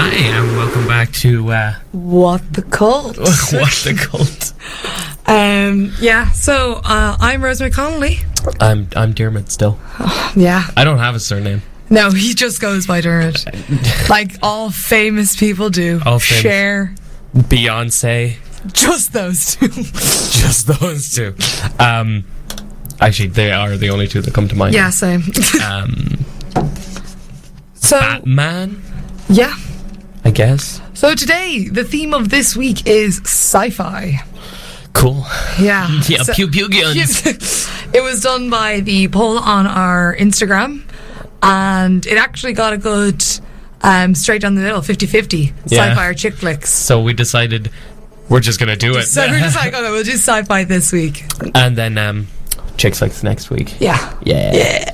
Hi, and welcome back to What the Cult. What the Cult. So I'm Rosemary Connolly. I'm Dermot still. Yeah. I don't have a surname. No, he just goes by Dermot. Like all famous people do. All famous. Cher. Beyonce. Just those two. Just those two. Actually, they are the only two that come to mind. Yeah, same. So Batman, yeah. I guess. So today, the theme of this week is sci-fi. Cool. Yeah. Yeah, So- pew pew guns. It was done by the poll on our Instagram, and it actually got a good straight down the middle, 50-50, Yeah. sci-fi or chick flicks. So we decided we're just gonna do it. So we're just like, okay, we'll do sci-fi this week. And then chick flicks next week. Yeah. Yeah.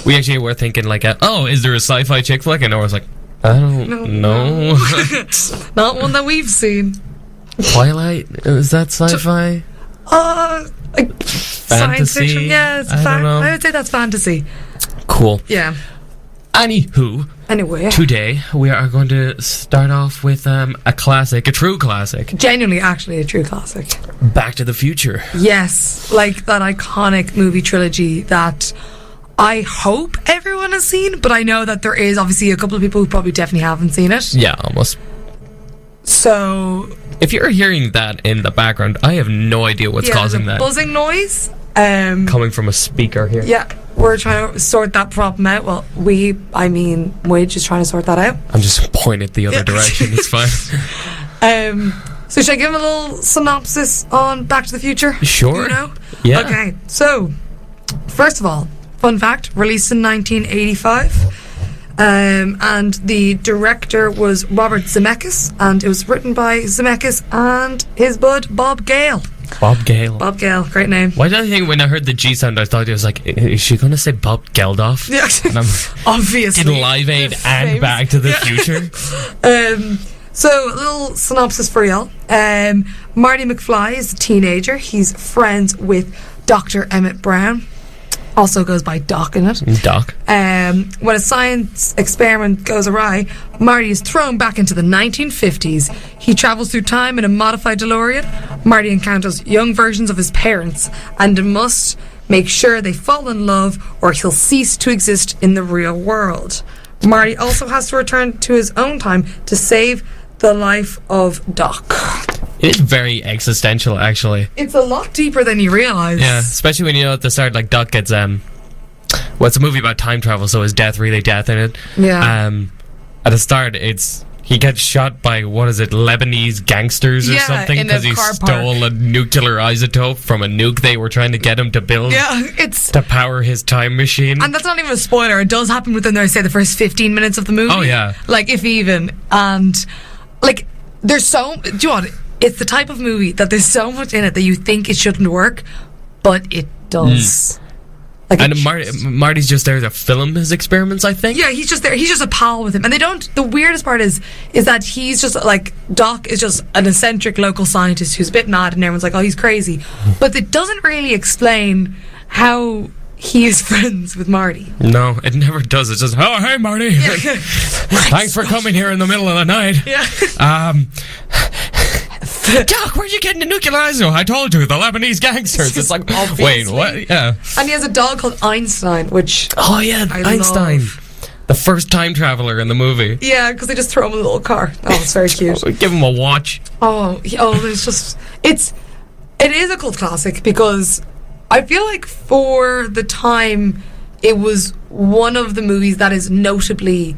We actually were thinking like, is there a sci-fi chick flick? And I was like, I don't know. Not one that we've seen. Twilight? Is that sci-fi? Like science Fantasy? fiction. Yeah, it's I don't know. I would say that's fantasy. Cool. Yeah. Anywho, Anyway, today we are going to start off with a classic, a true classic, genuinely, actually, a true classic. Back to the Future. Yes, like that iconic movie trilogy that I hope everyone has seen, but I know that there is obviously a couple of people who probably definitely haven't seen it. Yeah, almost. So If you're hearing that in the background, I have no idea what's causing the that. buzzing noise. Coming from a speaker here. Yeah, we're trying to sort that problem out. Well, Widge is trying to sort that out. I'm just pointing it the other direction, it's fine. So should I give him a little synopsis on Back to the Future? Sure. You know? Yeah. Okay, so first of all, fun fact, released in 1985. And the director was Robert Zemeckis, and it was written by Zemeckis and his bud Bob Gale. Bob Gale. Bob Gale, great name. Why did I think when I heard the G sound, I thought it was like, is she going to say Bob Geldof? Yeah, And I'm obviously. in Live Aid The and famous- Back to the Yeah. Future. So a little synopsis for y'all. Marty McFly is a teenager. He's friends with Dr. Emmett Brown. Also goes by Doc in it. Doc. When a science experiment goes awry, Marty is thrown back into the 1950s. He travels through time in a modified DeLorean. Marty encounters young versions of his parents and must make sure they fall in love or he'll cease to exist in the real world. Marty also has to return to his own time to save the life of Doc. It is very existential, actually. It's a lot deeper than you realise. Yeah, especially when you know at the start, like, Doc gets, well, it's a movie about time travel, so is death really death in it? Yeah. At the start, he gets shot by, Lebanese gangsters or Yeah, something, in a because he car stole a nuclear isotope from a nuke they were trying to get him to build Yeah, it's... to power his time machine. And that's not even a spoiler. It does happen within, I say, the first 15 minutes of the movie. Oh, yeah. Like, if even. And, like, there's so... Do you know what? It's the type of movie that there's so much in it that you think it shouldn't work, but it does. Like, And Marty's just there to film his experiments, I think. yeah, he's just there. He's just a pal with him. And they don't... The weirdest part is that he's just, like... Doc is just an eccentric local scientist who's a bit mad, and everyone's like, oh, he's crazy. But it doesn't really explain how he is friends with Marty. No, it never does. It's just, oh, hey, Marty. Thanks for coming here in the middle of the night. Yeah. Doc, where'd you get the nuclear isotope? I told you, the Lebanese gangsters. It's like, wait, what? Yeah. And he has a dog called Einstein, which... Oh, yeah, I Einstein. love. The first time traveler in the movie. Yeah, because they just throw him in a little car. Oh, it's very cute. Give him a watch. There's just... It is a cult classic because I feel like for the time, it was one of the movies that is notably...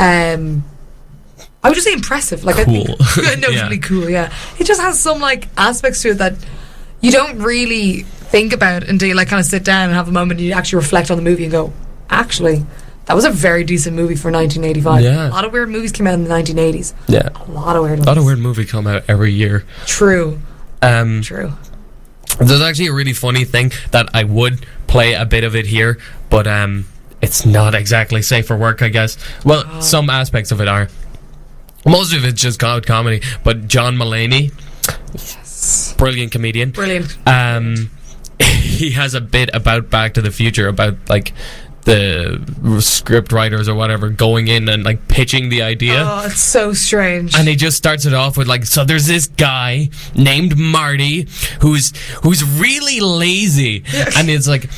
I would just say impressive. Like, cool. I think notably cool, yeah. It just has some, like, aspects to it that you don't really think about until you, like, kind of sit down and have a moment and you actually reflect on the movie and go, actually, that was a very decent movie for 1985. Yeah. A lot of weird movies came out in the 1980s. Yeah. A lot of weird ones. A lot of weird movies come out every year. True. True. There's actually a really funny thing that I would play a bit of it here, but it's not exactly safe for work, I guess. Well, some aspects of it are. Most of it's just comedy, but John Mulaney, Yes. brilliant comedian. Brilliant. He has a bit about Back to the Future, about like script writers or whatever going in and like pitching the idea. Oh, it's so strange. And he just starts it off with like, so there's this guy named Marty who's really lazy, and it's like,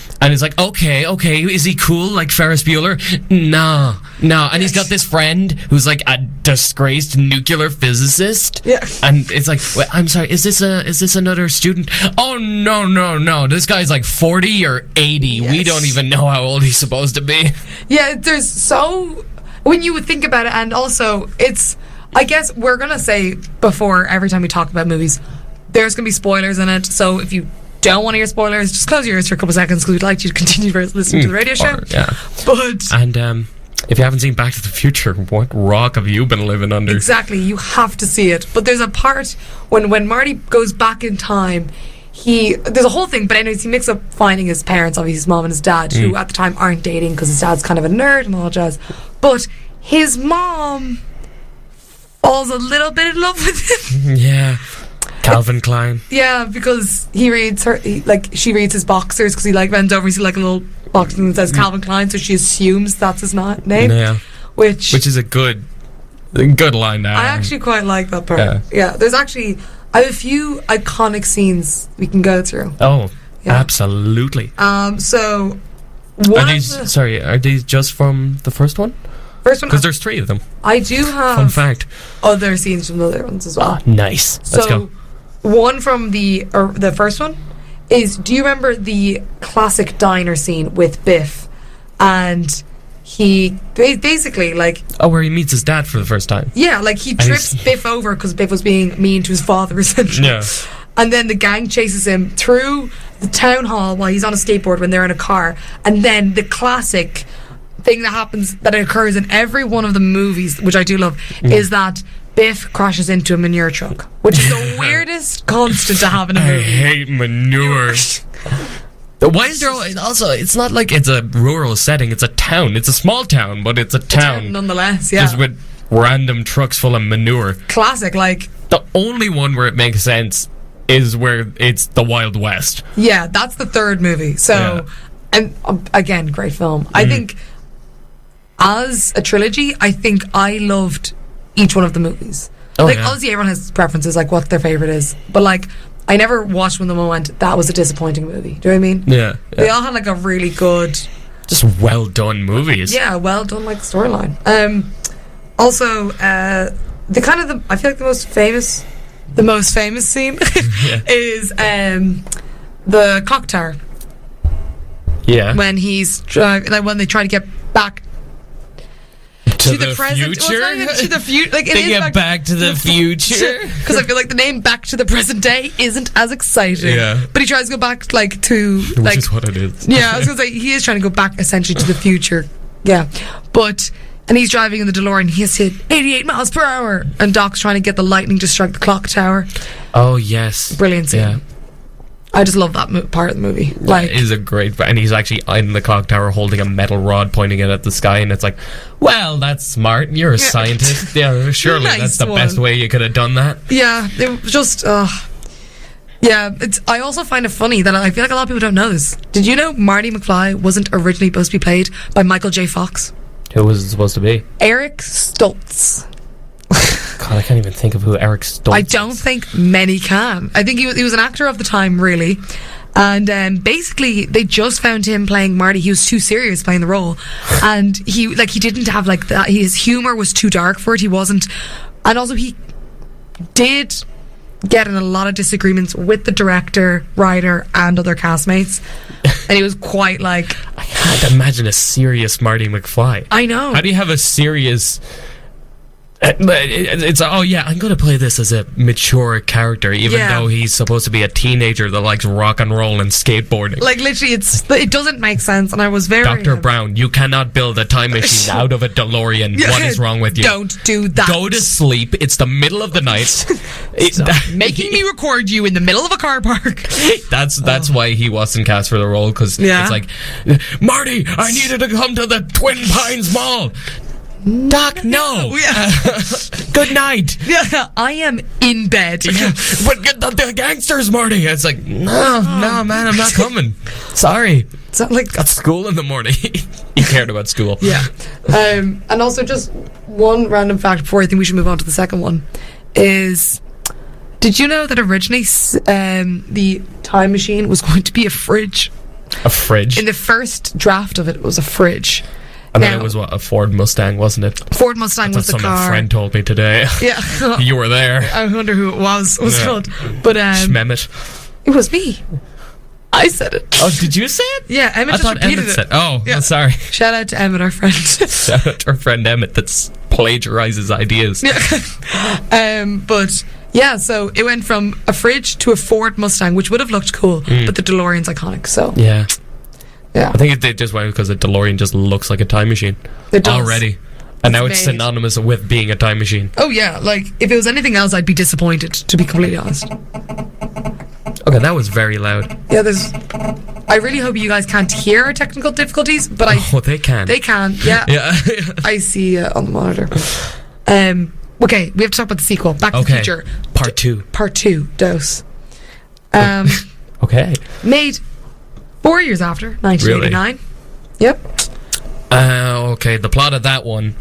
okay, is he cool like Ferris Bueller? No, and he's got this friend who's like a disgraced nuclear physicist. Yeah. And it's like, wait, I'm sorry, is this another student? Oh no, this guy's like 40 or 80. Yes. We don't even know how old he's supposed to be. Yeah, there's so, when you would think about it, and also it's, I guess we're gonna say before every time we talk about movies, there's gonna be spoilers in it. So if you don't want to hear spoilers, just close your ears for a couple seconds because we'd like you to continue listening to the radio show. Yeah. But if you haven't seen Back to the Future, what rock have you been living under? Exactly, you have to see it. But there's a part when Marty goes back in time. There's a whole thing, but anyways, he makes up finding his parents, obviously his mom and his dad, who at the time aren't dating because his dad's kind of a nerd and all that jazz. But his mom falls a little bit in love with him. Yeah. Calvin Klein. Yeah, because he reads she reads his boxers because he like bends over and sees like a little box that says Calvin Klein, so she assumes that's his name. Yeah. Which is a good line now. I actually quite like that part. Yeah. There's actually, I have a few iconic scenes we can go through. Oh, yeah. Absolutely. So are these just from the first one? First one, because there's 3 of them. I do have fun fact, other scenes from the other ones as well. Oh, nice. Let's go. One from the first one is, do you remember the classic diner scene with Biff? And he basically like, where he meets his dad for the first time. Yeah, like he trips Biff over because Biff was being mean to his father essentially. Yeah. And then the gang chases him through the town hall while he's on a skateboard when they're in a car. And then the classic thing that occurs in every one of the movies, which I do love, is that Biff crashes into a manure truck, which is the weirdest constant to have in a movie. I hate manure. Why is there also, it's not like it's a rural setting, it's a town. It's a small town, but it's a town nonetheless, yeah. Just with random trucks full of manure. Classic, like. The only one where it makes sense is where it's the Wild West. Yeah, that's the third movie. So, and again, great film. I think as a trilogy, I think I loved each one of the movies. Obviously everyone has preferences, like what their favourite is. But like, I never watched one of them and went, that was a disappointing movie. Do you know what I mean? Yeah. They all had like a really good, just well done movies. Yeah, well done like storyline. Also, I feel like the most famous scene is the clock tower. Yeah. When he's when they try to get back to the present, future. To the future, like they get back to the future. Because I feel like the name "Back to the Present Day" isn't as exciting. Yeah. But he tries to go back, like to which is what it is. Yeah, I was gonna say he is trying to go back essentially to the future. Yeah, and he's driving in the DeLorean. He has hit 88 miles per hour, and Doc's trying to get the lightning to strike the clock tower. Oh yes, brilliant scene. Yeah. I just love that part of the movie. Like, it is a great, and he's actually in the clock tower holding a metal rod pointing it at the sky, and it's like, well, that's smart. You're a scientist. Yeah, surely that's the best way you could have done that. Yeah, it was just, I also find it funny that I feel like a lot of people don't know this. Did you know Marty McFly wasn't originally supposed to be played by Michael J. Fox? Who was it supposed to be? Eric Stoltz. God, I can't even think of who Eric Stoltz is. I don't think many can. I think he was an actor of the time, really. And basically, they just found him playing Marty. He was too serious playing the role. And he didn't have, like, that. His humour was too dark for it. He wasn't. And also, he did get in a lot of disagreements with the director, writer, and other castmates. And he was quite, like... I can't imagine a serious Marty McFly. I know. How do you have a serious... It's I'm going to play this as a mature character, even though he's supposed to be a teenager that likes rock and roll and skateboarding. Like, literally, it doesn't make sense, and I was very... Dr. Brown, you cannot build a time machine out of a DeLorean. What is wrong with you? Don't do that. Go to sleep. It's the middle of the night. Making me record you in the middle of a car park. That's why he wasn't cast for the role, because it's like, Marty, I needed to come to the Twin Pines Mall. Doc, no. Good night. Yeah, I am in bed. But get the gangsters, Marty. It's like, no, man, I'm not coming. Sorry. So like At school in the morning. He cared about school. yeah. And also just one random fact before I think we should move on to the second one is, did you know that originally the time machine was going to be a fridge? A fridge? In the first draft of it, it was a fridge. And then it was a Ford Mustang, wasn't it? Ford Mustang was the That's something car. a friend told me today. Yeah. You were there. I wonder who it was. Yeah. Called. But Schmemmet. it was me. I said it. Oh, did you say it? Yeah, Emmett I just thought repeated Emmett it. said. Oh, Yeah. I'm sorry. Shout out to Emmett, our friend. Shout out to our friend Emmett that plagiarizes ideas. But yeah, so it went from a fridge to a Ford Mustang, which would have looked cool, but the DeLorean's iconic. So Yeah. yeah, I think it just went because the DeLorean just looks like a time machine. it does. Already. And now it's made. synonymous with being a time machine. Oh yeah, like if it was anything else, I'd be disappointed. To be completely honest. Okay, that was very loud. Yeah, I really hope you guys can't hear our technical difficulties, but Oh, they can. they can. Yeah, Yeah. I see on the monitor. Okay, we have to talk about the sequel, Back to the Okay. Future, Part 2. Part 2, Dose. Okay. Made 4 years after 1989. Yep. Okay, the plot of that one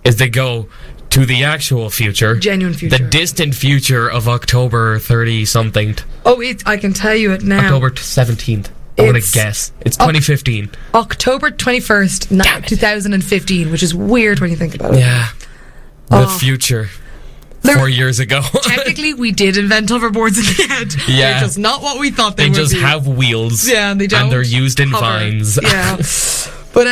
is they go to the actual future. Genuine future. The distant future of October 30-something. Oh, I can tell you it now. October 17th. I'm going to It's- guess. It's 2015. October 21st, Damn it. 2015, which is weird when you think about it. Yeah. The Oh. future. There- 4 years ago. Technically, we did invent hoverboards in the end. Yeah. They're just not what we thought they They would just be. have wheels. Yeah, and they don't. And they're used in hover. vines. Yeah. But,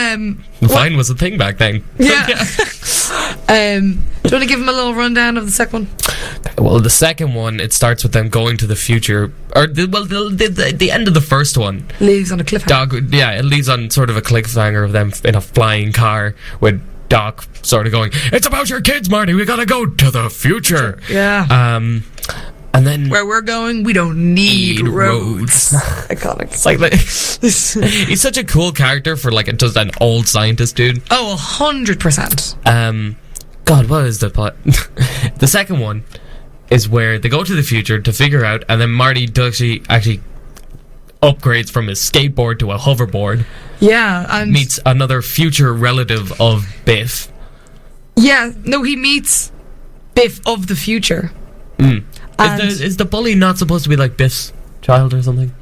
Vine was a thing back then. yeah. Do you want to give them a little rundown of the second one? Well, the second one, it starts with them going to the future. Or, the end of the first one. Leaves on a cliffhanger. It leaves on sort of a cliffhanger of them in a flying car with Doc sort of going, "It's about your kids, Marty. We gotta go to the future." Yeah. And then Where we're going, we don't need roads. Iconic. it's like he's such a cool character for like just an old scientist dude. Oh, 100%. God, what is the plot? The second one is where they go to the future to figure out, and then Marty does actually upgrades from his skateboard to a hoverboard. Yeah, and Meets another future relative of Biff. yeah, no, he meets Biff of the future. And Is the bully not supposed to be like Biff's child or something?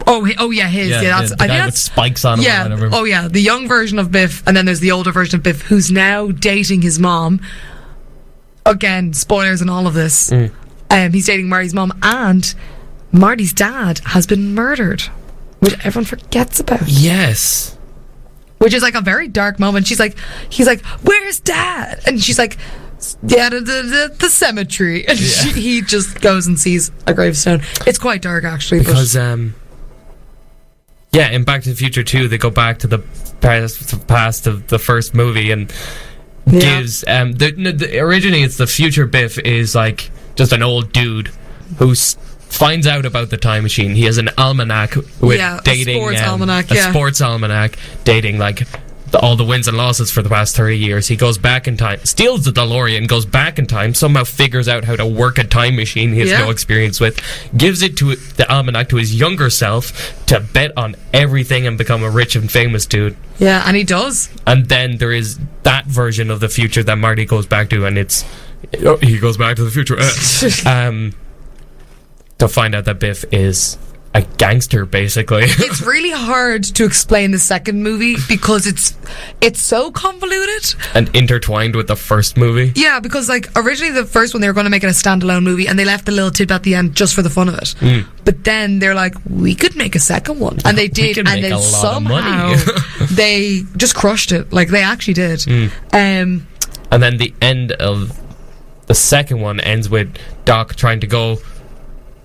oh yeah, his. Yeah, that's. the I think guy with that's. spikes on him Yeah. or whatever. Oh yeah, the young version of Biff, and then there's the older version of Biff, who's now dating his mom. Again, spoilers and all of this. He's dating Marty's mom, and Marty's dad has been murdered, which everyone forgets about. Yes. Which is like a very dark moment. He's like, "Where's Dad?" And she's like, "Yeah, the cemetery." And he just goes and sees a gravestone. It's quite dark, actually. Because in Back to the Future 2, they go back to the past of the first movie and gives originally it's the future Biff is like just an old dude who finds out about the time machine. He has an almanac with dating a sports almanac dating like all the wins and losses for the past 30 years. He goes back in time, steals the DeLorean, goes back in time, somehow figures out how to work a time machine he has no experience with, gives it to the almanac to his younger self to bet on everything and become a rich and famous dude. Yeah, and he does. And then there is that version of the future that Marty goes back to, and he goes back to the future to find out that Biff is a gangster, basically. It's really hard to explain the second movie because it's so convoluted and intertwined with the first movie. Yeah, because like originally the first one they were going to make it a standalone movie, and they left the little tidbit at the end just for the fun of it. But then they're like, we could make a second one, and they did, and then somehow they just crushed it. Like they actually did. And then the end of the second one ends with Doc trying to go.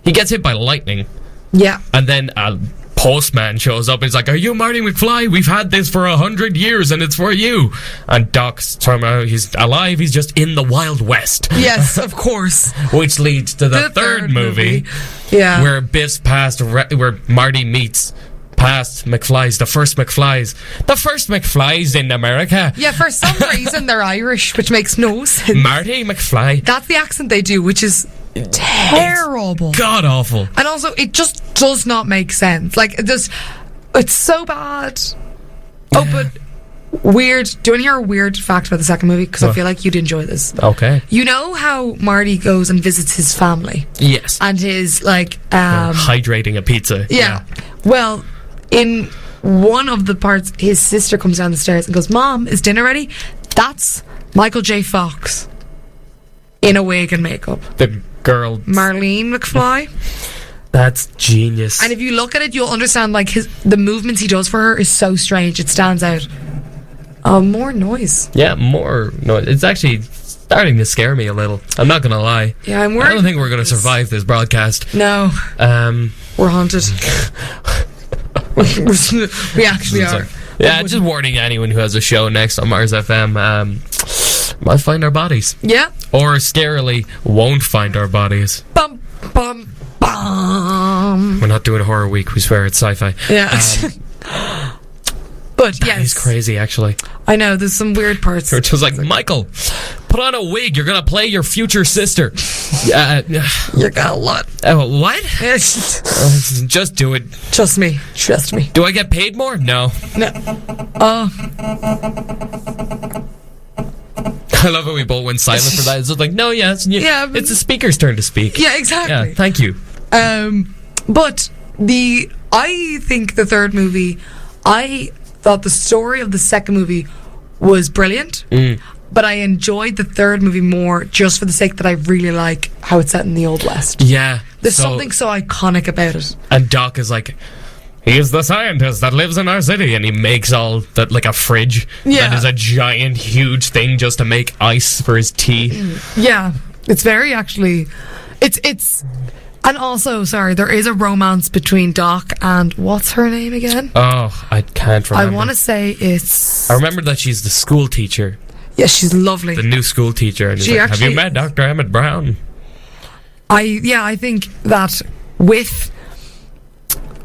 He gets hit by lightning. Yeah. And then a postman shows up and he's like, "Are you Marty McFly? We've had this for 100 years and it's for you." And Doc's talking about he's alive, he's just in the Wild West. Yes, of course. Which leads to the third movie. Yeah. Where Biff's past, where Marty meets past McFlys, the first McFlys. The first McFlys in America. Yeah, for some reason they're Irish, which makes no sense. Marty McFly. That's the accent they do, which is terrible. God awful. And also, it just does not make sense. Like, It's so bad. Oh, but weird. Do you want to hear a weird fact about the second movie? Because I feel like you'd enjoy this. Okay. You know how Marty goes and visits his family? Yes. And his, like... hydrating a pizza. Yeah. Well, in one of the parts, his sister comes down the stairs and goes, Mom, is dinner ready? That's Michael J. Fox in a wig and makeup. The girl... Marlene McFly. That's genius. And if you look at it, you'll understand, like, the movements he does for her is so strange. It stands out. More noise. Yeah, more noise. It's actually starting to scare me a little. I'm not going to lie. Yeah, I'm worried. I don't think we're going to survive this broadcast. No. We're haunted. We actually are. Yeah, just warning anyone who has a show next on Mars FM, might find our bodies. Yeah. Or scarily won't find our bodies. Bum, bum, bum. We're not doing a horror week, we swear it's sci-fi. Yeah. But yes. It's crazy, actually. I know, there's some weird parts. It's just like, Michael, put on a wig, you're going to play your future sister. You're got a lot. What? Just do it. Trust me. Trust me. Do I get paid more? No. No. I love how we both went silent for that. It's just like, no, yes. Yeah, it's the speaker's turn to speak. Yeah, exactly. Yeah, thank you. But I think the third movie, I thought the story of the second movie was brilliant, but I enjoyed the third movie more just for the sake that I really like how it's set in the Old West. Yeah. There's something so iconic about it. And Doc is like, he is the scientist that lives in our city, and he makes all that, like a fridge that is a giant, huge thing just to make ice for his tea. Yeah. It's very actually... It's... And also, sorry, there is a romance between Doc and what's her name again? Oh, I can't remember. I want to say it's... I remember that she's the school teacher. Yeah, she's lovely. The new school teacher. And she's like, have you met Dr. Emmett Brown? I think that with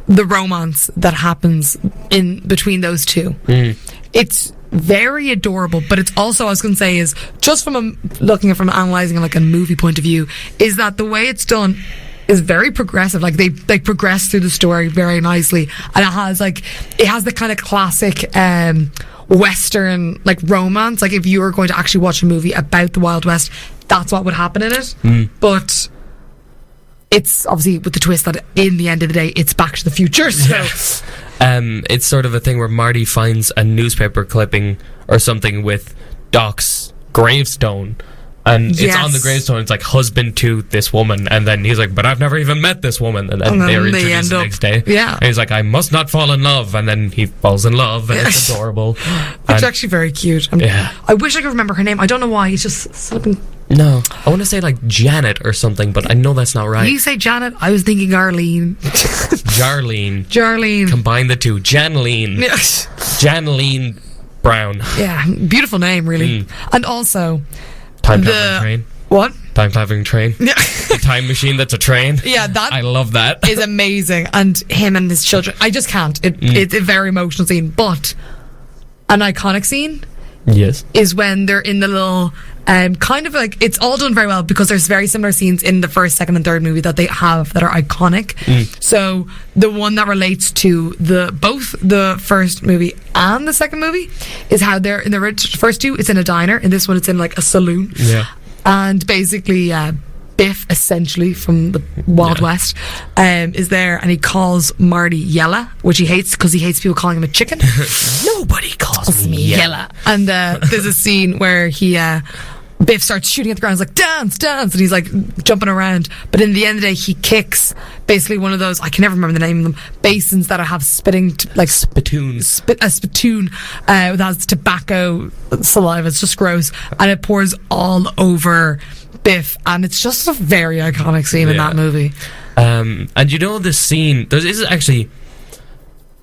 the romance that happens in between those two, it's very adorable, but it's also, I was going to say, is just from analysing like a movie point of view, is that the way it's done is very progressive. Like they progress through the story very nicely, and it has the kind of classic Western like romance. Like if you were going to actually watch a movie about the Wild West, that's what would happen in it. But it's obviously with the twist that in the end of the day it's Back to the Future. So it's sort of a thing where Marty finds a newspaper clipping or something with Doc's gravestone. And it's on the gravestone, it's like husband to this woman, and then he's like, but I've never even met this woman, and then they're introduced the next day. Yeah. And he's like, I must not fall in love, and then he falls in love, and it's adorable. It's actually very cute. I wish I could remember her name. I don't know why. It's just something. No, I want to say like Janet or something, but I know that's not right. You say Janet, I was thinking Arlene. Jarlene. Combine the two. Janeline. Janeline Brown. Yeah, beautiful name, really. And also... Time-traveling train. What? Time-traveling train. Yeah. The time machine that's a train. Yeah, I love that. Is amazing. And him and his children. I just can't. It's a very emotional scene. But an iconic scene is when they're in the little... kind of like... It's all done very well because there's very similar scenes in the first, second and third movie that they have that are iconic. So the one that relates to both the first movie and the second movie is how they're in the first two, it's in a diner. In this one, it's in like a saloon. Yeah. And basically... Biff, essentially from the Wild West, is there, and he calls Marty Yella, which he hates because he hates people calling him a chicken. Nobody calls me Yella. And there's a scene where Biff starts shooting at the ground. He's like, dance, and he's like jumping around. But in the end of the day, he kicks basically one of those, I can never remember the name of them, basins that have spitting, like spittoons. A spittoon that has tobacco saliva. It's just gross, and it pours all over Biff, and it's just a very iconic scene in that movie. And you know the scene, this is actually,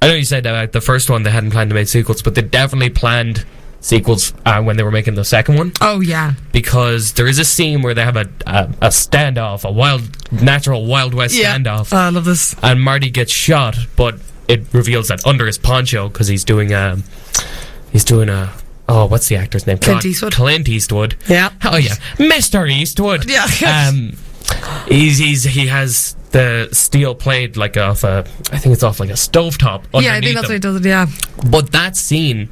I know you said that the first one they hadn't planned to make sequels, but they definitely planned sequels when they were making the second one. Oh yeah, because there is a scene where they have a standoff, a natural Wild West standoff. I love this. And Marty gets shot, but it reveals that under his poncho, because he's doing a oh, what's the actor's name? Clint Eastwood. Clint Eastwood. Yeah. Oh yeah, Mr. Eastwood. Yeah. He has the steel plate like off I think it's off like a stovetop. Yeah, I think that's what it does. Yeah. But that scene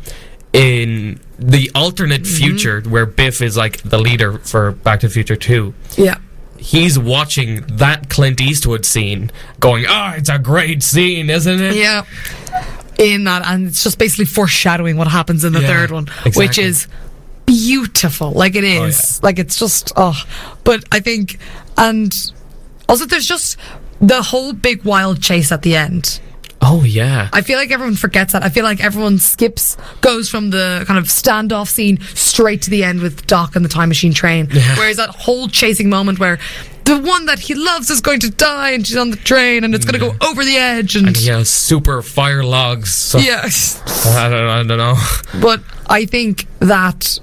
in the alternate future where Biff is like the leader for Back to the Future 2. Yeah. He's watching that Clint Eastwood scene going, it's a great scene, isn't it? Yeah. In that, and it's just basically foreshadowing what happens in the third one, exactly. which is beautiful. Like it is. Like it's just, but I think, and also there's just the whole big wild chase at the end. Oh, yeah. I feel like everyone forgets that. I feel like everyone goes from the kind of standoff scene straight to the end with Doc and the time machine train. Yeah. Whereas that whole chasing moment where the one that he loves is going to die and she's on the train and it's going to go over the edge. And he has super fire logs. So I don't know. But I think that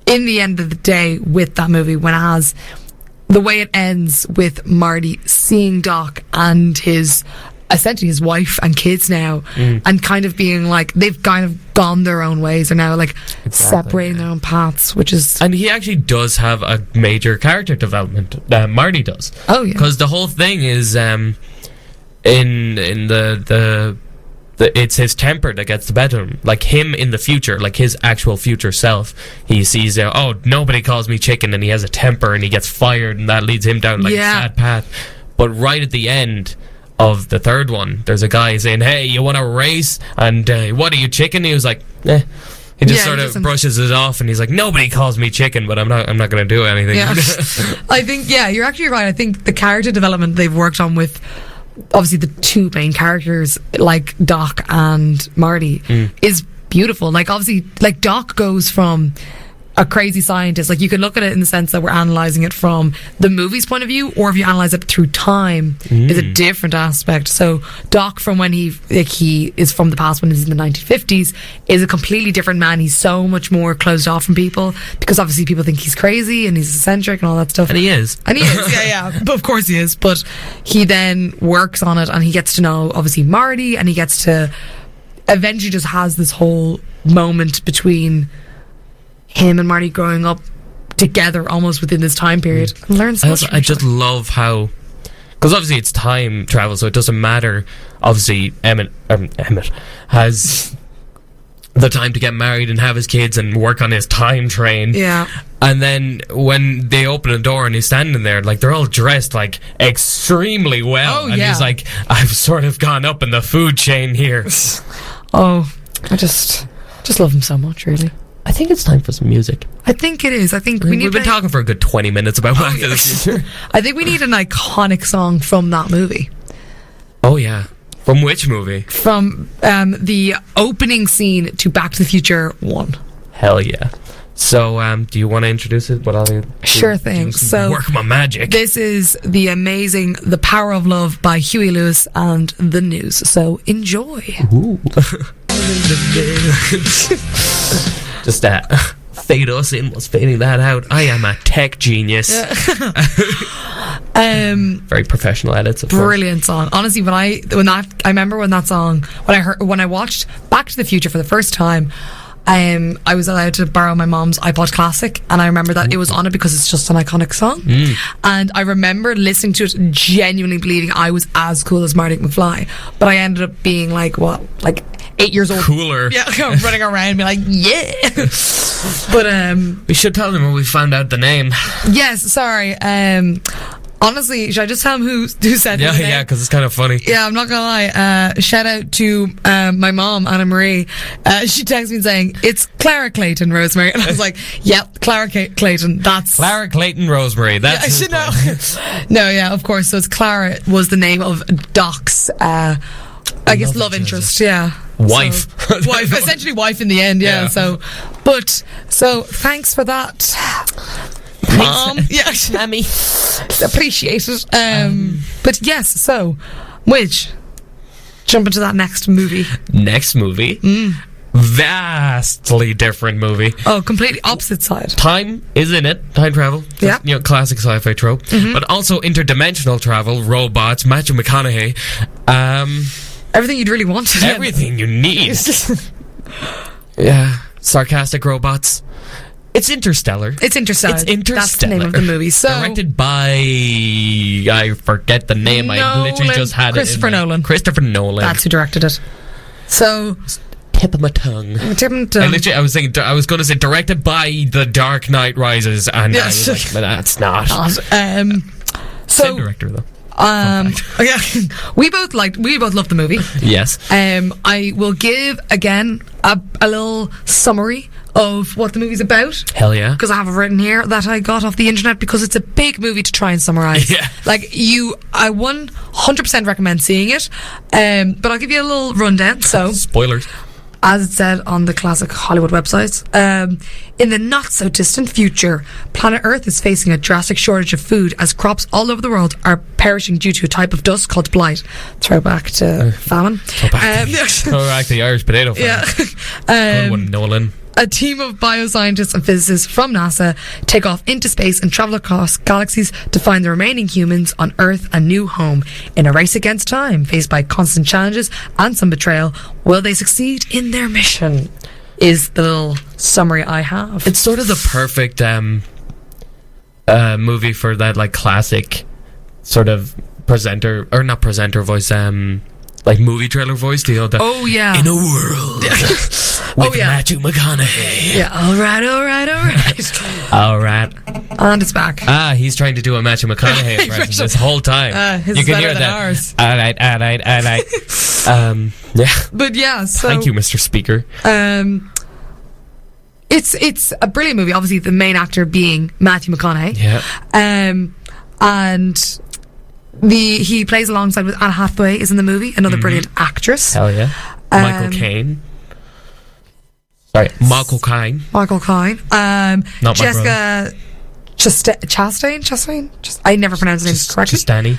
in the end of the day with that movie, when it has the way it ends with Marty seeing Doc and essentially his wife and kids now, and kind of being like, they've kind of gone their own ways, or now like separating their own paths, which is... And he actually does have a major character development. Marty does. Oh, yeah. Because the whole thing is in the it's his temper that gets the better of him. Like him in the future, like his actual future self, he sees, nobody calls me chicken, and he has a temper and he gets fired, and that leads him down like a sad path. But right at the end of the third one, there's a guy saying, hey, you want to race? And what are you, chicken? He was like, eh. He just sort of brushes it off, and he's like, nobody calls me chicken, but I'm not going to do anything. Yeah. I think, you're actually right. I think the character development they've worked on with obviously the two main characters, like Doc and Marty, is beautiful. Like obviously, like Doc goes from a crazy scientist, like you can look at it in the sense that we're analysing it from the movie's point of view, or if you analyse it through time, is a different aspect. So Doc, from when he is from the past, when he's in the 1950s, is a completely different man. He's so much more closed off from people, because obviously people think he's crazy and he's eccentric and all that stuff. And he is. Yeah. But of course he is. But he then works on it, and he gets to know obviously Marty, and he gets to eventually just has this whole moment between him and Marty growing up together almost within this time period. And learn so much. I just love how, because obviously it's time travel, so it doesn't matter. Obviously Emmett has the time to get married and have his kids and work on his time train. Yeah. And then when they open a door and he's standing there, like they're all dressed like extremely well. And he's like, I've sort of gone up in the food chain here. I just love him so much, really. I think it's time for some music. I think it is. I think we've been talking for a good 20 minutes about Back to the Future. I think we need an iconic song from that movie. Oh yeah. From which movie? From the opening scene to Back to the Future 1. Hell yeah. So, do you want to introduce it? Sure thing. So, work my magic. This is the amazing The Power of Love by Huey Lewis and The News. So, enjoy. Ooh. Just fade us in was fading that out. I am a tech genius. Very professional edits. Brilliant song. Honestly, I remember when I watched Back to the Future for the first time, I was allowed to borrow my mom's iPod Classic, and I remember that it was on it because it's just an iconic song. And I remember listening to it, genuinely believing I was as cool as Marty McFly, but I ended up being like 8 years old, cooler, running around being like, yeah. But we should tell them where we found out the name. Yes, sorry. Honestly, should I just tell him who said it? Yeah, because it's kind of funny. Yeah, I'm not gonna lie. Shout out to my mom, Anna Marie. She texted me saying, it's Clara Clayton Rosemary. And I was like, yep, Clara Clayton. That's Clara Clayton Rosemary. That's I should know. No, yeah, of course. So it's Clara was the name of Doc's I guess love interest, wife, wife, essentially wife in the end, So thanks for that, Mom. Mammy, appreciate it. But yes, so jump into that next movie. Vastly different movie. Oh, completely opposite side. Time is in it. Time travel. Just, classic sci-fi trope. But also interdimensional travel, robots, Matthew McConaughey. Everything you'd really want. Everything you need. Yeah. Sarcastic robots. It's Interstellar. It's Interstellar. It's Interstellar. That's the name of the movie. So directed by, I forget the name. I literally just had Christopher Nolan. Christopher Nolan. That's who directed it. So tip of my tongue. I was thinking. I was going to say directed by The Dark Knight Rises, and I was like, but that's not. Same director though. Yeah, we both loved the movie. Yes. I will give again a little summary of what the movie's about. Hell yeah. Because I have it written here that I got off the internet because it's a big movie to try and summarize. Yeah. Like I 100% recommend seeing it. But I'll give you a little rundown. So spoilers. As it said on the classic Hollywood websites, in the not-so-distant future, planet Earth is facing a drastic shortage of food as crops all over the world are perishing due to a type of dust called blight. Throwback to famine. Throwback to the Irish potato famine. Yeah. Good one, Nolan. A team of bioscientists and physicists from NASA take off into space and travel across galaxies to find the remaining humans on Earth a new home. In a race against time, faced by constant challenges and some betrayal, will they succeed in their mission? Is the little summary I have. It's sort of the perfect movie for that, like, classic sort of presenter, or not presenter voice, like movie trailer voice. Do you know that? Oh yeah. In a world with Matthew McConaughey. Yeah. All right. All right. And it's back. He's trying to do a Matthew McConaughey impression this whole time. You can hear that. Ours. All right. Yeah. But yeah. So, thank you, Mr. Speaker. It's a brilliant movie. Obviously, the main actor being Matthew McConaughey. Yeah. And he plays alongside with Anne Hathaway is in the movie, another brilliant actress. Hell yeah. Michael Caine. Michael Caine. Not Jessica Chastain. I never pronounce the name correctly. Chastani.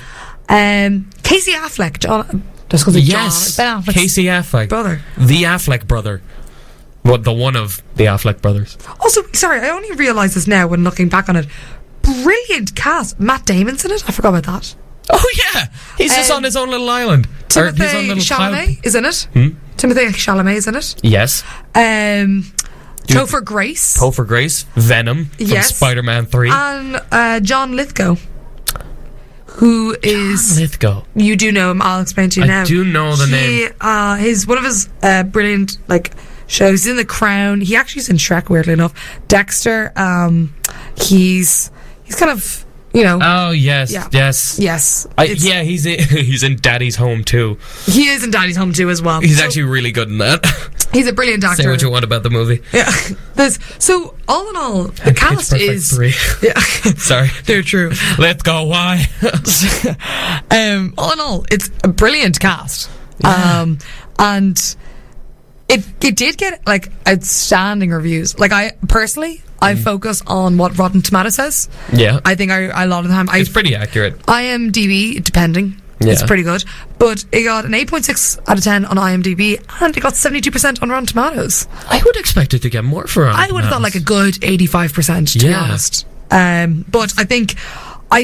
Casey Affleck. Yes. Ben Affleck's Casey Affleck. brother. The Affleck brother. Well, the one of the Affleck brothers. Also, sorry, I only realised this now when looking back on it. Brilliant cast. Matt Damon's in it. I forgot about that. Oh yeah, he's just on his own little island. Timothée Chalamet is in it. Timothée Chalamet is in it. Yes. Topher Grace. Venom from Spider-Man 3. And John Lithgow. Who is... John Lithgow. You do know him. I'll explain to you now. I do know the name. One of his brilliant shows. He's in The Crown. He actually is in Shrek, weirdly enough. Dexter. He's kind of... Oh yes, yes. He's in Daddy's Home too. He is in Daddy's Home too as well. He's actually really good in that. He's a brilliant actor. Say what you want about the movie. Yeah. So all in all, the cast is 3. Yeah. Sorry, they're true. Let's go. Why? All in all, it's a brilliant cast. Yeah. And it did get outstanding reviews. I personally. I focus on what Rotten Tomatoes says. Yeah. I think a lot of the time... It's pretty accurate. IMDb, depending. Yeah. It's pretty good. But it got an 8.6 out of 10 on IMDb, and it got 72% on Rotten Tomatoes. I would expect it to get more for Rotten I would have thought a good 85%, to be honest. But I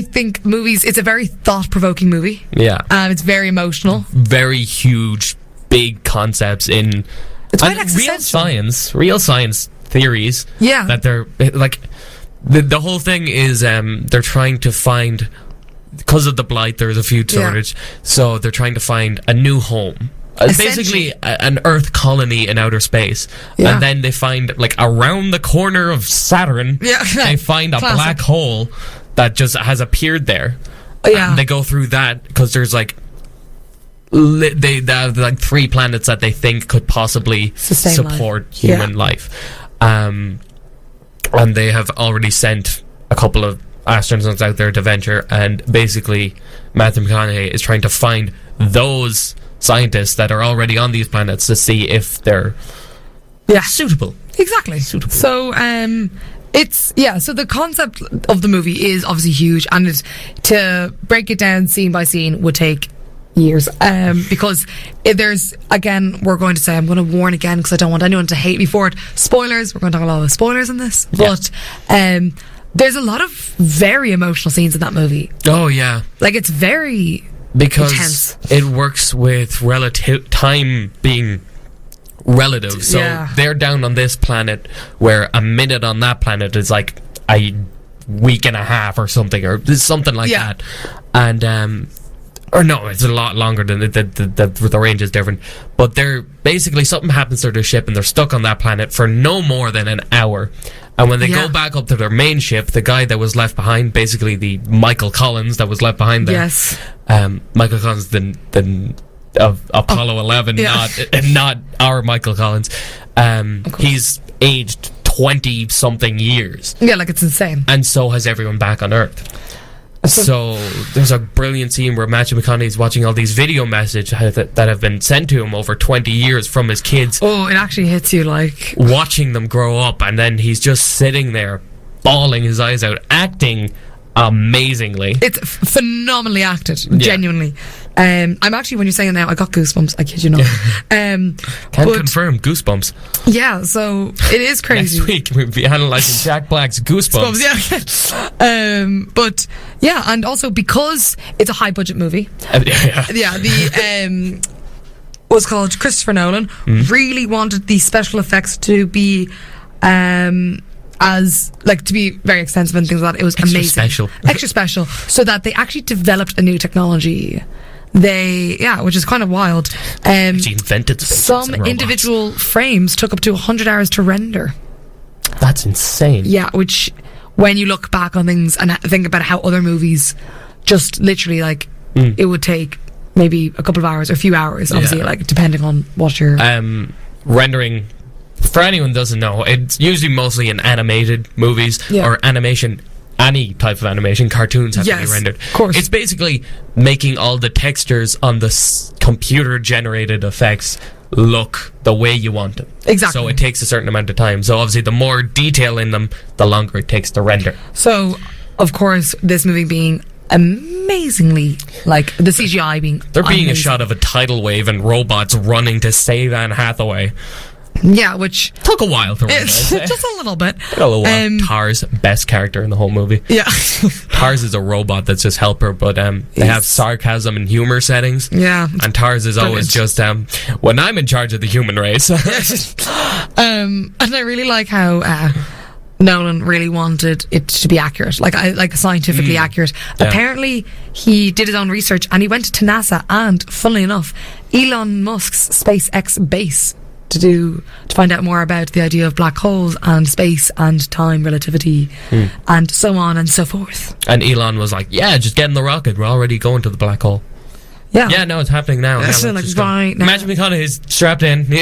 think movies... It's a very thought-provoking movie. Yeah. It's very emotional. Very huge, big concepts in... It's quite existential. Real science theories. Yeah. That they're the whole thing is they're trying to find, because of the blight there's a food shortage, so they're trying to find a new home, basically an Earth colony in outer space. And then they find around the corner of Saturn they find a black hole that just has appeared there. And they go through that because there's they have 3 planets that they think could possibly support human life. And they have already sent a couple of astronauts out there to venture, and basically Matthew McConaughey is trying to find those scientists that are already on these planets to see if they're suitable. Exactly. Suitable. So so the concept of the movie is obviously huge, and to break it down scene by scene would take years, because there's, again, we're going to say, I'm going to warn again because I don't want anyone to hate me for it, spoilers. We're going to talk a lot about spoilers in this, but there's a lot of very emotional scenes in that movie. Oh yeah, it's very because intense. It works with time being relative. So Yeah. they're down on this planet where a minute on that planet is like a week and a half or something, or something like Yeah. that. And or no, it's a lot longer than the range is different. But they're basically, something happens to their ship and they're stuck on that planet for no more than an hour. And when they Yeah. go back up to their main ship, the guy that was left behind, basically the Michael Collins that was left behind there. Yes. Michael Collins, of Apollo 11, yeah. not our Michael Collins. He's aged 20 something years, Yeah, like it's insane. and so has everyone back on Earth. So there's a brilliant scene where Matthew McConaughey is watching all these video messages that have been sent to him over 20 years from his kids, Oh, it actually hits you like... watching them grow up, and then he's just sitting there bawling his eyes out, acting amazingly. It's phenomenally acted, genuinely. I'm actually, when you're saying it now, I got goosebumps. I kid you not. Can but- confirm, Goosebumps. Yeah, so it is crazy. Next week we'll be analysing Jack Black's Goosebumps. Yeah. But yeah, and also because it's a high budget movie. Yeah, the what's called Christopher Nolan really wanted the special effects to be as like to be very extensive and things like that. It was amazing, extra special, so that they actually developed a new technology. Which is kind of wild. She invented some individual frames took up to 100 hours to render. That's insane. Yeah, which when you look back on things and think about how other movies just literally like it would take maybe a couple of hours or a few hours, obviously, like depending on what you're rendering. For anyone who doesn't know, it's usually mostly in animated movies or animation. Any type of animation, cartoons have to be rendered. Of course. It's basically making all the textures on the computer-generated effects look the way you want them. Exactly. So it takes a certain amount of time. So obviously, the more detail in them, the longer it takes to render. So, of course, this movie being amazingly, like, the CGI being There being amazing. a shot of a tidal wave and robots running to save Anne Hathaway. Yeah, which... Took a while to render. Just a little bit. Took a little while. Tars, best character in the whole movie. Yeah. Tars is a robot that's just helper, but they have sarcasm and humor settings. Yeah. And Tars is always just when I'm in charge of the human race. And I really like how Nolan really wanted it to be accurate, like scientifically accurate. Yeah. Apparently, he did his own research and he went to NASA and, funnily enough, Elon Musk's SpaceX base to find out more about the idea of black holes and space and time relativity and so on and so forth. And Elon was like, yeah, just get in the rocket, we're already going to the black hole. Yeah, no, it's happening now. It's like right now. Imagine McConaughey's strapped in.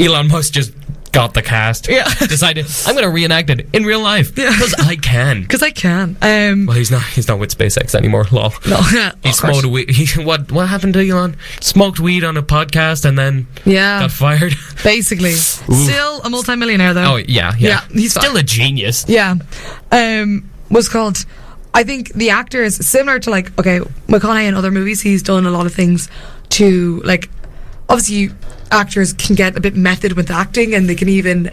Elon Musk just got the cast. Yeah. Decided, I'm going to reenact it in real life. Because I can. Because I can. Well, he's not with SpaceX anymore. Lol. No. He smoked weed. What happened to Elon? Smoked weed on a podcast and then got fired. Basically. Still a multi-millionaire though. Oh, yeah. He's still a genius. Yeah. Was called... I think the actor is similar to, like, okay, McConaughey in other movies, he's done a lot of things to, like, obviously actors can get a bit method with acting and they can even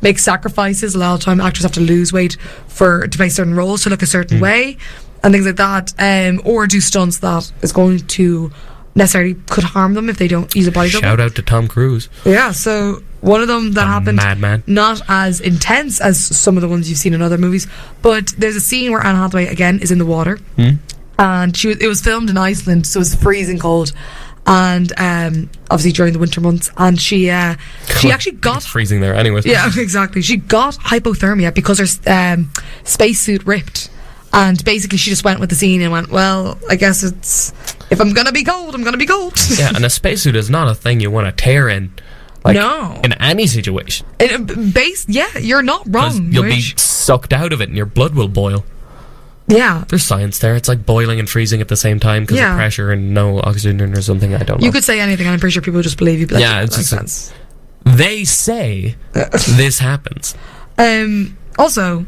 make sacrifices. A lot of time actors have to lose weight to play certain roles to look a certain way and things like that, or do stunts that is going to necessarily could harm them if they don't use a bodybuilder. Shout out to Tom Cruise. Yeah, so one of them that happened, madman. Not as intense as some of the ones you've seen in other movies, but there's a scene where Anne Hathaway again is in the water, and it was filmed in Iceland, so it's freezing cold, and obviously during the winter months, and she actually got it's freezing there, anyways. Yeah, exactly. She got hypothermia because her spacesuit ripped. And basically she just went with the scene and went, well, I guess it's... If I'm going to be cold, I'm going to be cold. Yeah, and a spacesuit is not a thing you want to tear in. Like, no. In any situation. You're not wrong. You'll be sucked out of it and your blood will boil. Yeah. There's science there. It's like boiling and freezing at the same time because of pressure and no oxygen or something. I don't know. You could say anything and I'm pretty sure people would just believe you. Like, yeah, it's just... Sense. They say this happens. Also...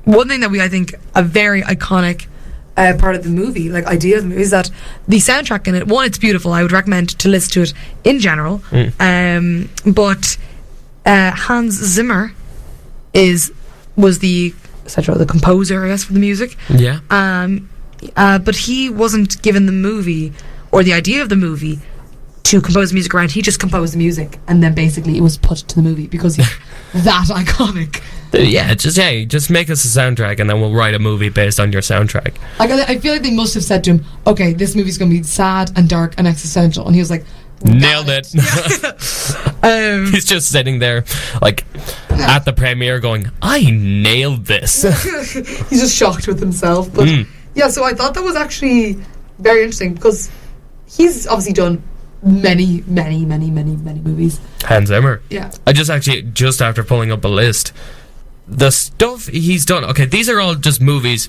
One thing that I think a very iconic part of the movie, like idea of the movie, is that the soundtrack in it, one, it's beautiful. I would recommend to listen to it in general. But Hans Zimmer was the composer, I guess, for the music. Yeah. But he wasn't given the movie or the idea of the movie to compose music around. He just composed the music, and then basically it was put to the movie because he's that iconic. Just make us a soundtrack, and then we'll write a movie based on your soundtrack. I feel like they must have said to him, okay, this movie's going to be sad and dark and existential, and he was like, nailed it. He's just sitting there like at the premiere going, I nailed this. He's just shocked with himself. But yeah, so I thought that was actually very interesting because he's obviously done many movies. Hans Zimmer. Yeah. I just after pulling up a list, the stuff he's done, okay, these are all just movies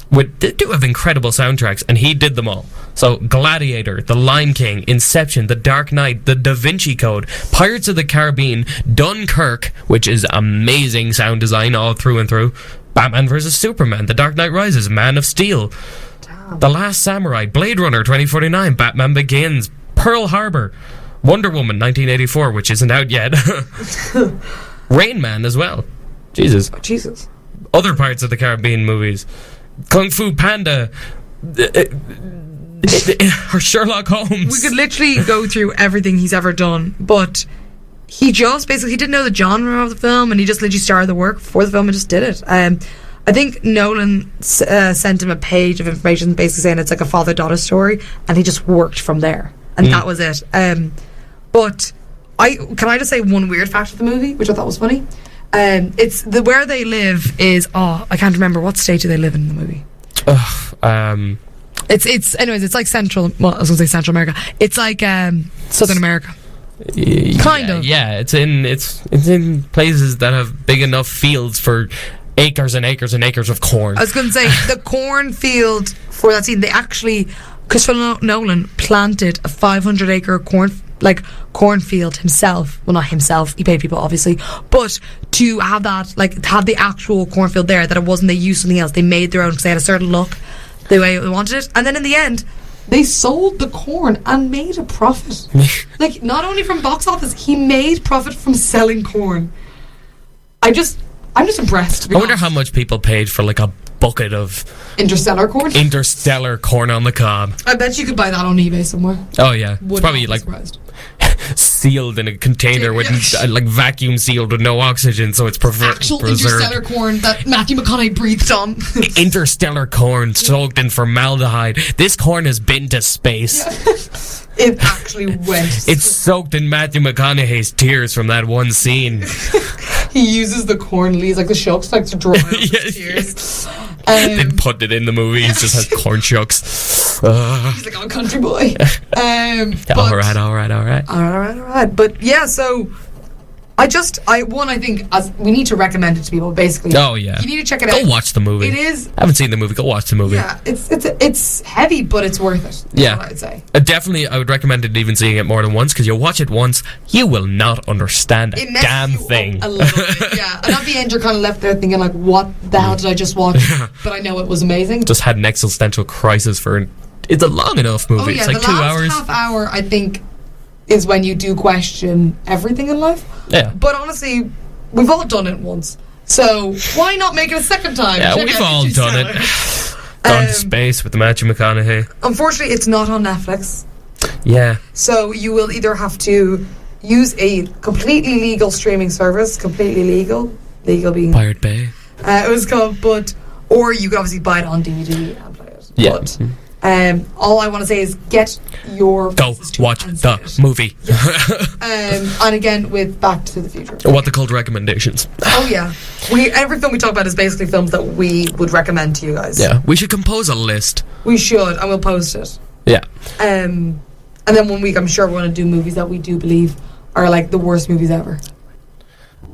they do have incredible soundtracks, and he did them all. So Gladiator, The Lion King, Inception, The Dark Knight, The Da Vinci Code, Pirates of the Caribbean, Dunkirk, which is amazing sound design all through and through, Batman vs Superman, The Dark Knight Rises, Man of Steel, The Last Samurai, Blade Runner 2049, Batman Begins, Pearl Harbor, Wonder Woman 1984, which isn't out yet, Rain Man as well. Jesus. Other Pirates of the Caribbean movies, Kung Fu Panda, or Sherlock Holmes. We could literally go through everything he's ever done, but he just basically didn't know the genre of the film, and he just literally started the work for the film and just did it. I think Nolan sent him a page of information basically saying it's like a father-daughter story, and he just worked from there, and that was it. But can I just say one weird fact of the movie, which I thought was funny? It's where they live is I can't remember what state do they live in the movie. It's like Central America. It's like Southern America. Kind of. Yeah, it's in places that have big enough fields for acres and acres and acres of corn. I was going to say the cornfield for that scene. They actually, Christopher Nolan planted a 500-acre cornfield himself. Well, not himself, he paid people obviously, but to have that, have the actual cornfield there, that it wasn't they used something else, they made their own because they had a certain look the way they wanted it, and then in the end they sold the corn and made a profit. Not only from box office, he made profit from selling corn. I'm just impressed. I wonder how much people paid for a bucket of interstellar corn on the cob. I bet you could buy that on eBay somewhere. Oh yeah, it's probably sealed in a container with vacuum sealed with no oxygen, so it's actual preserved. Interstellar corn that Matthew McConaughey breathed on. Interstellar corn soaked in formaldehyde. This corn has been to space. It actually went. It's soaked in Matthew McConaughey's tears from that one scene. He uses the corn leaves, the shucks, to dry out his tears. They put it in the movie. He just has corn shucks. He's like, I'm a country boy. All right. But yeah, so I think we need to recommend it to people, basically. Oh yeah, you need to check it out. Go watch the movie. It is. I haven't seen the movie. Go watch the movie. Yeah, it's heavy, but it's worth it. Yeah, I'd say. Definitely, I would recommend it even seeing it more than once, because you'll watch it once, you will not understand a damn thing. A little bit, yeah. And at the end, you're kind of left there thinking, what the hell did I just watch? But I know it was amazing. Just had an existential crisis for. It's a long enough movie. Oh, yeah, it's 2 hours. The last half hour, I think, is when you do question everything in life. Yeah. But honestly, we've all done it once. So why not make it a second time? Yeah, we've all done it. Gone to space with Matthew McConaughey. Unfortunately, it's not on Netflix. Yeah. So you will either have to use a completely legal streaming service, completely legal being Pirate Bay. It was called, or you could obviously buy it on DVD and play it. Yeah. But, all I want to say is get your go watch the movie. And again with Back to the Future. What the cult recommendations. Oh yeah, every film we talk about is basically films that we would recommend to you guys. Yeah, we should compose a list. We should, and we'll post it. Yeah. And then 1 week, I'm sure we're going to do movies that we do believe are the worst movies ever.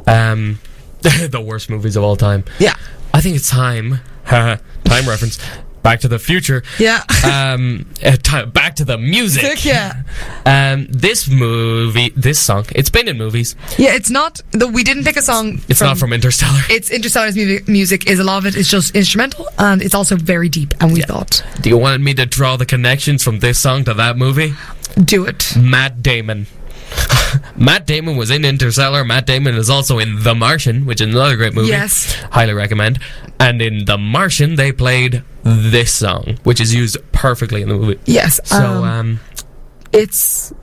The worst movies of all time. Yeah. I think it's time. Time reference. Back to the Future. Yeah. Back to the music. Yeah. This song, it's been in movies. Yeah, it's not. We didn't pick a song. It's not from Interstellar. It's Interstellar's music. Is a lot of it is just instrumental, and it's also very deep. And we thought. Do you want me to draw the connections from this song to that movie? Do it. Matt Damon. Matt Damon was in Interstellar. Matt Damon is also in The Martian, which is another great movie. Yes. Highly recommend. And in The Martian, they played this song, which is used perfectly in the movie. Yes. So, it's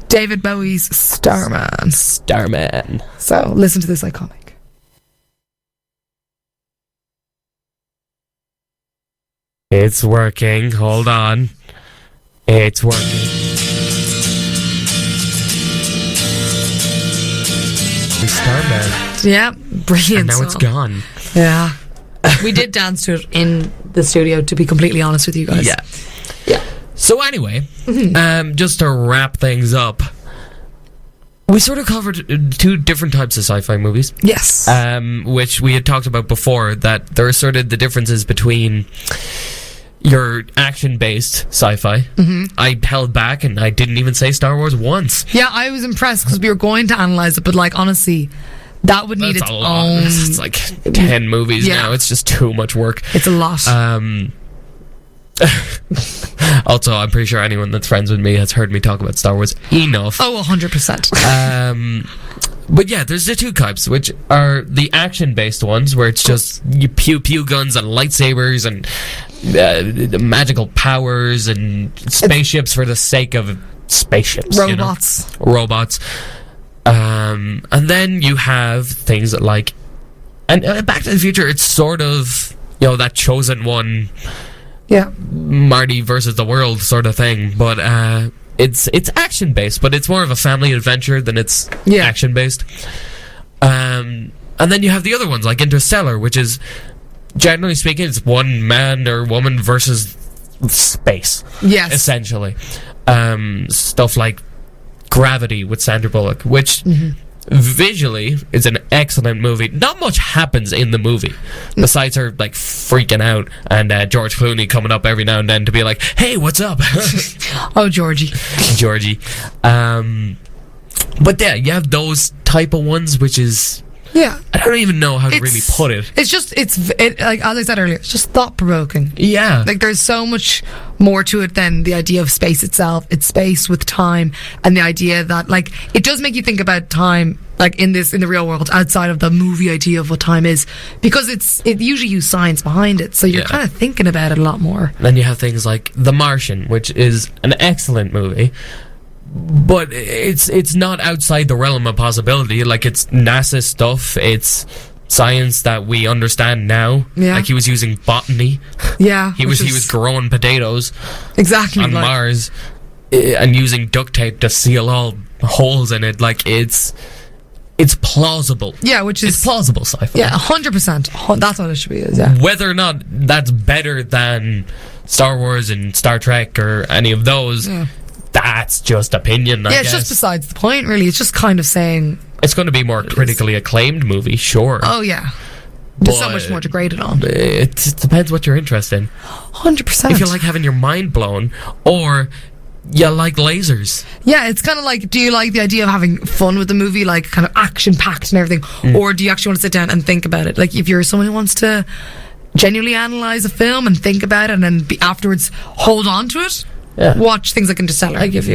David Bowie's Starman. Starman. So listen to this iconic. It's working. Hold on. It's working. Starman. Yeah, brilliant. And now it's gone. Yeah. We did dance to it in the studio, to be completely honest with you guys. Yeah. Yeah. So anyway, just to wrap things up, we sort of covered two different types of sci-fi movies. Yes. Which we had talked about before, that there are sort of the differences between your action-based sci-fi. I held back and I didn't even say Star Wars once. Yeah, I was impressed because we were going to analyse it, but like honostly, that would need its own... It's like 10 movies now. It's just too much work. It's a lot. Also, I'm pretty sure anyone that's friends with me has heard me talk about Star Wars enough. Oh, 100%. But yeah, there's the two types, which are the action-based ones, where it's just you pew-pew guns and lightsabers and magical powers and spaceships for the sake of spaceships. Robots. Robots. And then you have things like... And Back to the Future, it's sort of, that chosen one... Yeah. Marty versus the world sort of thing, but it's action based, but it's more of a family adventure than it's action based. And then you have the other ones like Interstellar, which is, generally speaking, it's one man or woman versus space. Yes. Essentially. Stuff like Gravity with Sandra Bullock, which visually is an excellent movie. Not much happens in the movie besides her like freaking out and George Clooney coming up every now and then to be like, hey, what's up? Oh, Georgie. But yeah, you have those type of ones, which is, I don't even know how to really put it. It's just, like as I said earlier, it's just thought-provoking. Yeah. Like there's so much more to it than the idea of space itself. It's space with time, and the idea that like it does make you think about time, like in the real world, outside of the movie idea of what time is, because it usually uses science behind it, so you're kind of thinking about it a lot more. Then you have things like The Martian, which is an excellent movie, but it's not outside the realm of possibility. Like, it's NASA stuff, it's science that we understand now. Yeah. Like, he was using botany. Yeah. He was growing potatoes exactly on Mars and using duct tape to seal all holes in it. Like, it's plausible. Yeah, which is... It's plausible sci-fi. Yeah, 100%. That's what it should be, yeah. Whether or not that's better than Star Wars and Star Trek or any of those... Yeah. That's just opinion, I guess. It's just besides the point, really. It's just kind of saying... It's going to be a more critically acclaimed movie, sure. Oh, yeah. There's so much more to grade it on. It depends what you're interested in. 100%. If you like having your mind blown, or you like lasers. Yeah, it's kind of like, do you like the idea of having fun with the movie, like kind of action-packed and everything, or do you actually want to sit down and think about it? Like, if you're someone who wants to genuinely analyse a film and think about it and then afterwards hold on to it... Yeah. Watch things like Interstellar. Like if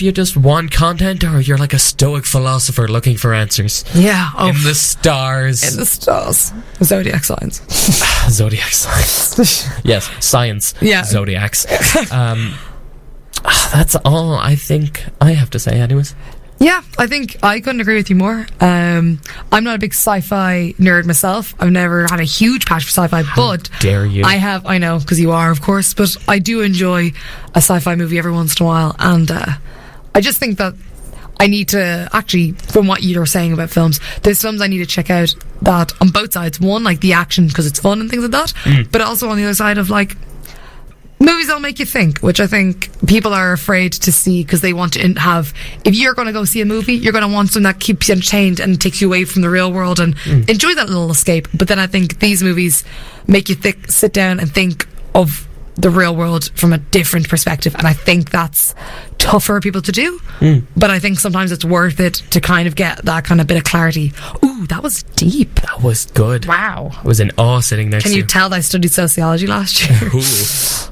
you just want content, or you're like a stoic philosopher looking for answers. Yeah. Oh. In the stars. In the stars. Zodiac signs. Zodiac signs. Yes, science. Yeah. Zodiacs. That's all I think I have to say, anyways. Yeah, I think I couldn't agree with you more. I'm not a big sci-fi nerd myself. I've never had a huge passion for sci-fi, but dare you? I know, because you are, of course, but I do enjoy a sci-fi movie every once in a while, and I just think that I need to, actually, from what you're saying about films, there's films I need to check out that on both sides. One, like the action, because it's fun and things like that, but also on the other side of like movies that'll make you think, which I think people are afraid to see because they want to have... If you're going to go see a movie, you're going to want something that keeps you entertained and takes you away from the real world and enjoy that little escape. But then I think these movies make you sit down and think of the real world from a different perspective, and I think that's tough for people to do, but I think sometimes it's worth it to kind of get that kind of bit of clarity. Ooh, that was deep. That was good. Wow. I was in awe sitting next to you. Can you tell that I studied sociology last year? Ooh.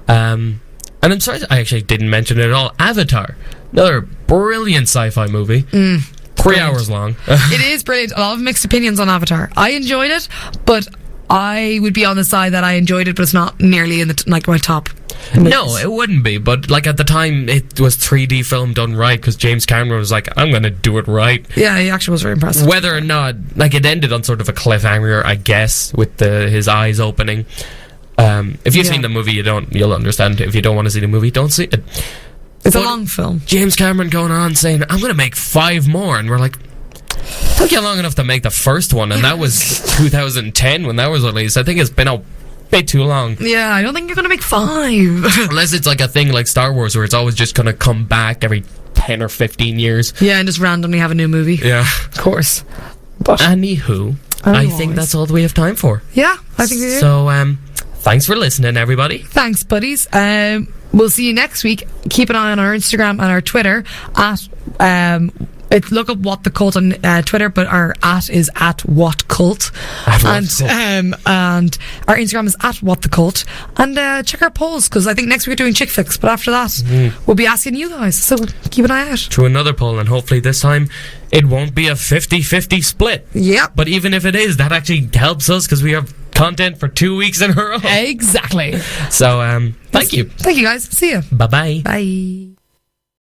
And I'm sorry I actually didn't mention it at all. Avatar, another brilliant sci-fi movie. 3 hours long. It is brilliant. A lot of mixed opinions on Avatar. I enjoyed it, but I would be on the side that I enjoyed it, but it's not nearly in the like my top. No, it wouldn't be. But like at the time, it was 3D film done right because James Cameron was like, I'm going to do it right. Yeah, he actually was very impressive. Whether or not, like, it ended on sort of a cliffhanger, I guess, with his eyes opening. If you've seen the movie, you'll understand. If you don't want to see the movie, don't see it. It's a long film. James Cameron going on saying, I'm going to make 5 more, and we're like, took you long enough to make the first one, and that was 2010 when that was released. I think it's been a bit too long. Yeah, I don't think you're going to make 5. Unless it's like a thing like Star Wars where it's always just going to come back every 10 or 15 years. Yeah, and just randomly have a new movie. Yeah. Of course. But Anywho, I think that's all that we have time for. Yeah, I think we do. So, thanks for listening, everybody. Thanks, buddies. We'll see you next week. Keep an eye on our Instagram and our Twitter at look up What the Cult on Twitter, but our is at What Cult, and our Instagram is at What the Cult, and check our polls because I think next week we're doing chick flicks, but after that we'll be asking you guys, so keep an eye out to another poll, and hopefully this time it won't be a 50-50 split. Yep. But even if it is, that actually helps us because we have content for 2 weeks in a row. Exactly. So thank you guys. See you. Bye. Bye.